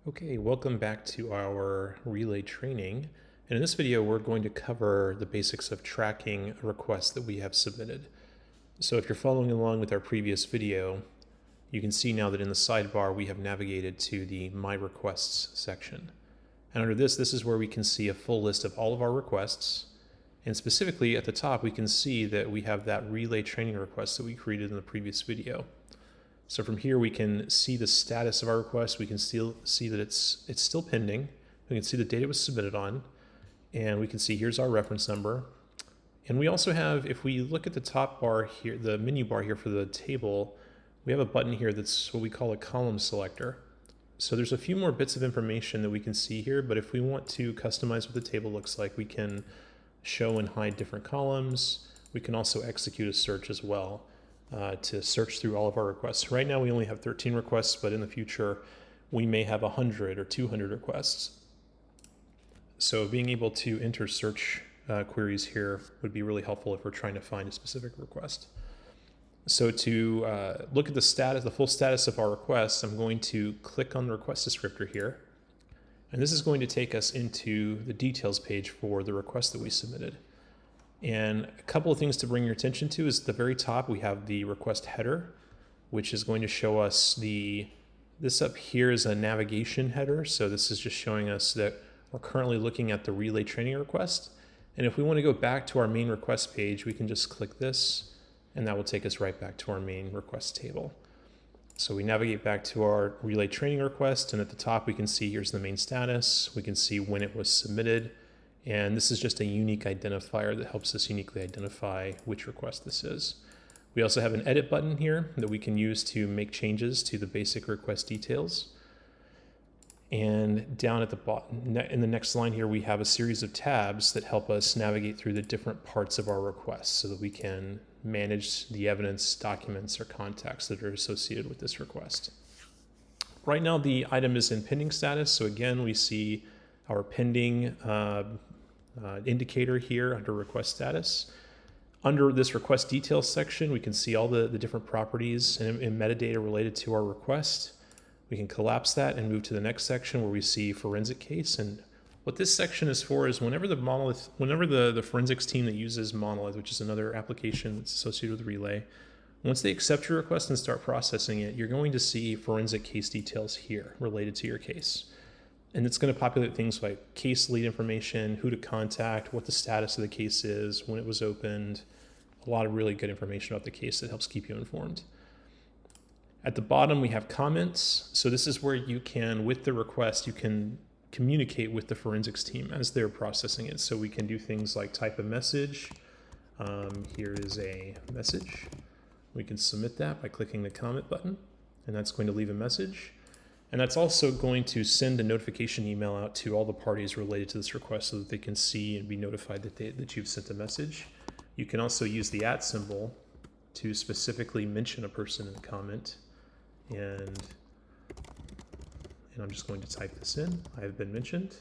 Okay, welcome back to our relay training. And in this video, we're going to cover the basics of tracking a request that we have submitted. So if you're following along with our previous video, you can see now that in the sidebar, we have navigated to the My Requests section. And under this is where we can see a full list of all of our requests. And specifically at the top, we can see that we have that relay training request that we created in the previous video. So from here, we can see the status of our request. We can still see that it's still pending. We can see the date it was submitted on, and we can see here's our reference number. And we also have, if we look at the top bar here, the menu bar here for the table, we have a button here that's what we call a column selector. So there's a few more bits of information that we can see here, but if we want to customize what the table looks like, we can show and hide different columns. We can also execute a search as well. To search through all of our requests. Right now we only have 13 requests, but in the future we may have 100 or 200 requests. So being able to enter search queries here would be really helpful if we're trying to find a specific request. So to look at the status, the full status of our requests, I'm going to click on the request descriptor here. And this is going to take us into the details page for the request that we submitted. And a couple of things to bring your attention to is at the very top, we have the request header, which is going to show us this up here is a navigation header. So this is just showing us that we're currently looking at the relay training request. And if we want to go back to our main request page, we can just click this and that will take us right back to our main request table. So we navigate back to our relay training request, and at the top we can see here's the main status. We can see when it was submitted. And this is just a unique identifier that helps us uniquely identify which request this is. We also have an edit button here that we can use to make changes to the basic request details. And down at the bottom, in the next line here, we have a series of tabs that help us navigate through the different parts of our request so that we can manage the evidence, documents, or contacts that are associated with this request. Right now, the item is in pending status. So again, we see our pending indicator here under request status. Under this request details section, we can see all the different properties and metadata related to our request. We can collapse that and move to the next section where we see forensic case. And what this section is for is whenever the forensics team that uses Monolith, which is another application that's associated with Relay, once they accept your request and start processing it, you're going to see forensic case details here related to your case. And it's going to populate things like case lead information, who to contact, what the status of the case is, when it was opened, a lot of really good information about the case that helps keep you informed. At the bottom, we have comments. So this is where you can, with the request, you can communicate with the forensics team as they're processing it. So we can do things like type a message. Here is a message. We can submit that by clicking the comment button, and that's going to leave a message. And that's also going to send a notification email out to all the parties related to this request so that they can see and be notified that you've sent a message. You can also use the @ symbol to specifically mention a person in the comment. And I'm just going to type this in. I have been mentioned.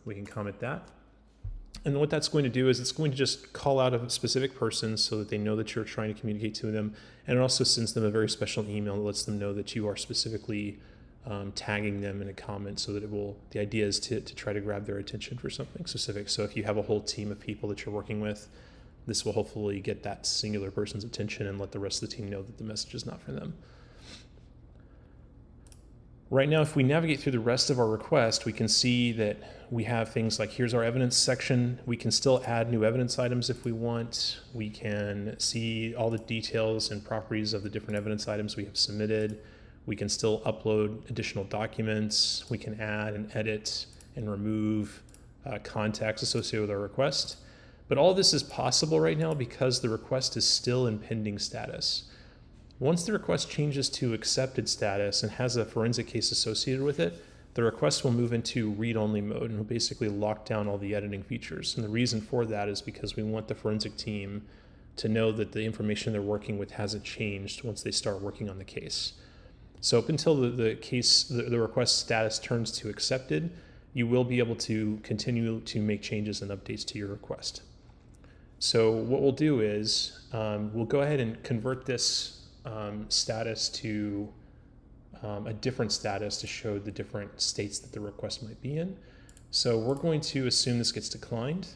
We can comment that. And what that's going to do is it's going to just call out a specific person so that they know that you're trying to communicate to them. And it also sends them a very special email that lets them know that you are specifically tagging them in a comment so that the idea is to try to grab their attention for something specific. So if you have a whole team of people that you're working with, this will hopefully get that singular person's attention and let the rest of the team know that the message is not for them. Right now, if we navigate through the rest of our request, we can see that we have things like here's our evidence section. We can still add new evidence items if we want. We can see all the details and properties of the different evidence items we have submitted. We can still upload additional documents. We can add and edit and remove contacts associated with our request. But all this is possible right now because the request is still in pending status. Once the request changes to accepted status and has a forensic case associated with it, the request will move into read-only mode and will basically lock down all the editing features. And the reason for that is because we want the forensic team to know that the information they're working with hasn't changed once they start working on the case. So up until the request status turns to accepted, you will be able to continue to make changes and updates to your request. So what we'll do is we'll go ahead and convert this status to a different status to show the different states that the request might be in. So we're going to assume this gets declined.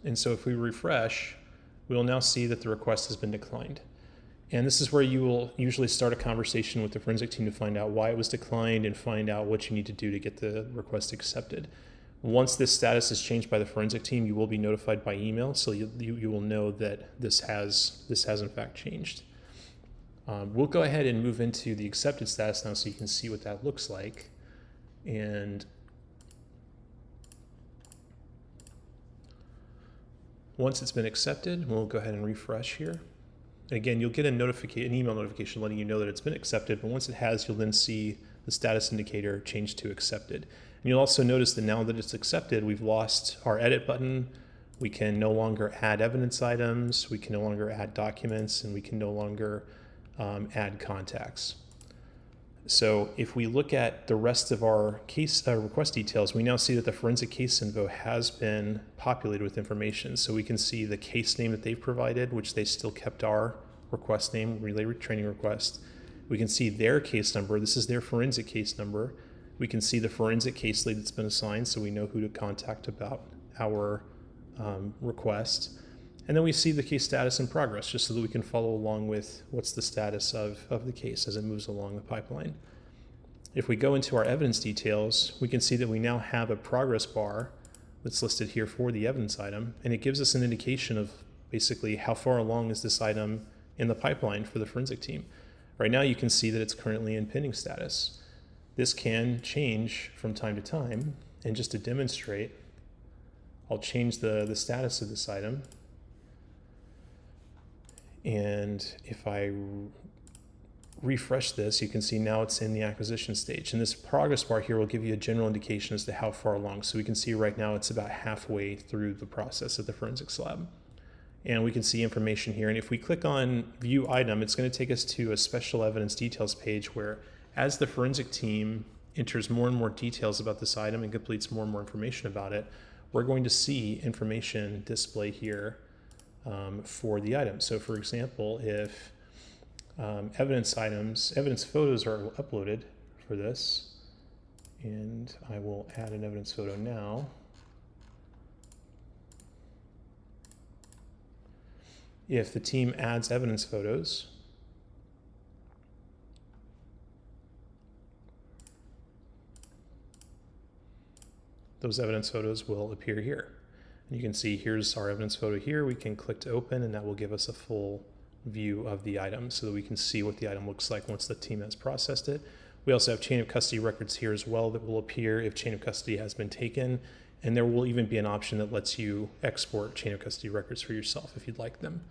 And so if we refresh, we will now see that the request has been declined. And this is where you will usually start a conversation with the forensic team to find out why it was declined and find out what you need to do to get the request accepted. Once this status is changed by the forensic team, you will be notified by email, so you will know that this has in fact changed. We'll go ahead and move into the accepted status now so you can see what that looks like. And once it's been accepted, we'll go ahead and refresh here. And again, you'll get an email notification letting you know that it's been accepted, but once it has, you'll then see the status indicator change to accepted. And you'll also notice that now that it's accepted, we've lost our edit button. We can no longer add evidence items, we can no longer add documents, and we can no longer add contacts. So if we look at the rest of our case request details, we now see that the forensic case info has been populated with information. So we can see the case name that they've provided, which they still kept our request name, relay training request. We can see their case number. This is their forensic case number. We can see the forensic case lead that's been assigned, so we know who to contact about our request. And then we see the case status in progress, just so that we can follow along with what's the status of the case as it moves along the pipeline. If we go into our evidence details, we can see that we now have a progress bar that's listed here for the evidence item, and it gives us an indication of basically how far along is this item in the pipeline for the forensic team. Right now you can see that it's currently in pending status. This can change from time to time, and just to demonstrate, I'll change the status of this item. And if I refresh this, you can see now it's in the acquisition stage. And this progress bar here will give you a general indication as to how far along. So we can see right now it's about halfway through the process at the forensics lab. And we can see information here. And if we click on View Item, it's going to take us to a special evidence details page where, as the forensic team enters more and more details about this item and completes more and more information about it, we're going to see information display here for the item. So for example, if evidence photos are uploaded for this, and I will add an evidence photo now. If the team adds evidence photos, those evidence photos will appear here. And you can see here's our evidence photo here. We can click to open, and that will give us a full view of the item so that we can see what the item looks like once the team has processed it. We also have chain of custody records here as well that will appear if chain of custody has been taken. And there will even be an option that lets you export chain of custody records for yourself if you'd like them.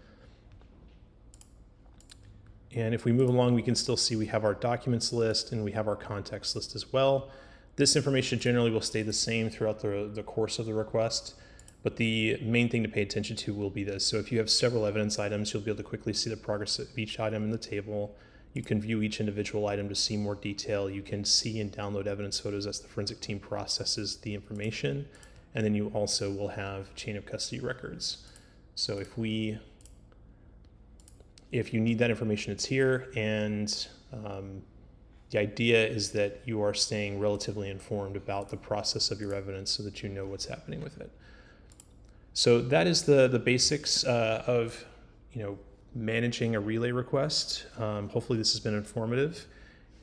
And if we move along, we can still see we have our documents list and we have our contacts list as well. This information generally will stay the same throughout the course of the request, but the main thing to pay attention to will be this. So if you have several evidence items, you'll be able to quickly see the progress of each item in the table. You can view each individual item to see more detail. You can see and download evidence photos as the forensic team processes the information. And then you also will have chain of custody records. So if you need that information, it's here. And the idea is that you are staying relatively informed about the process of your evidence so that you know what's happening with it. So that is the basics of managing a relay request. Hopefully this has been informative,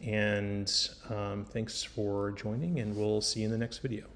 and thanks for joining, and we'll see you in the next video.